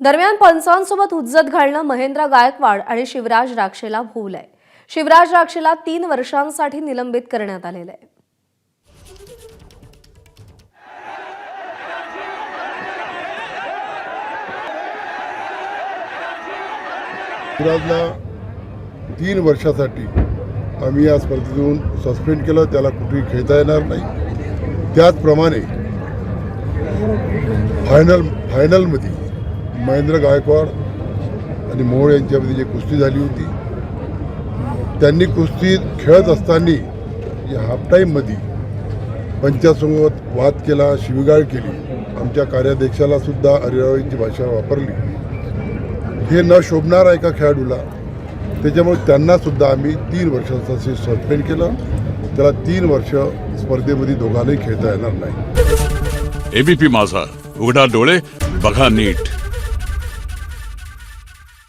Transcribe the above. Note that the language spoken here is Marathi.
दरम्यान पंचांसोबत हुज्जत घालणं महेंद्र गायकवाड आणि शिवराज राक्षेला भोवलंय। शिवराज राक्षेला 3 वर्षांसाठी निलंबित करण्यात आलेलं आहे। शिवराजला 3 वर्षासाठी आम्ही या स्पर्धेतून सस्पेंड केलं, त्याला कुठेही खेळता येणार नाही। त्याचप्रमाणे फायनलमध्ये महेंद्र गायकवाड आणि मोहोळ यांच्यामध्ये जी कुस्ती झाली होती, त्यांनी कुस्ती खेळत असताना या हाफ टाईममध्ये पंचासोबत वाद केला, शिवीगाळ केली, आमच्या कार्याध्यक्षाला सुद्धा अरेरावीची भाषा वापरली। हे न शोभणार आहे का खेळाडूला? त्याच्यामुळे त्यांना सुद्धा आम्ही 3 वर्षांसाठी सस्पेंड केलं। त्याला 3 वर्ष स्पर्धेमध्ये दोघांनाही खेळता येणार नाही। एबीपी माझा, उघडा डोळे बघा नीट।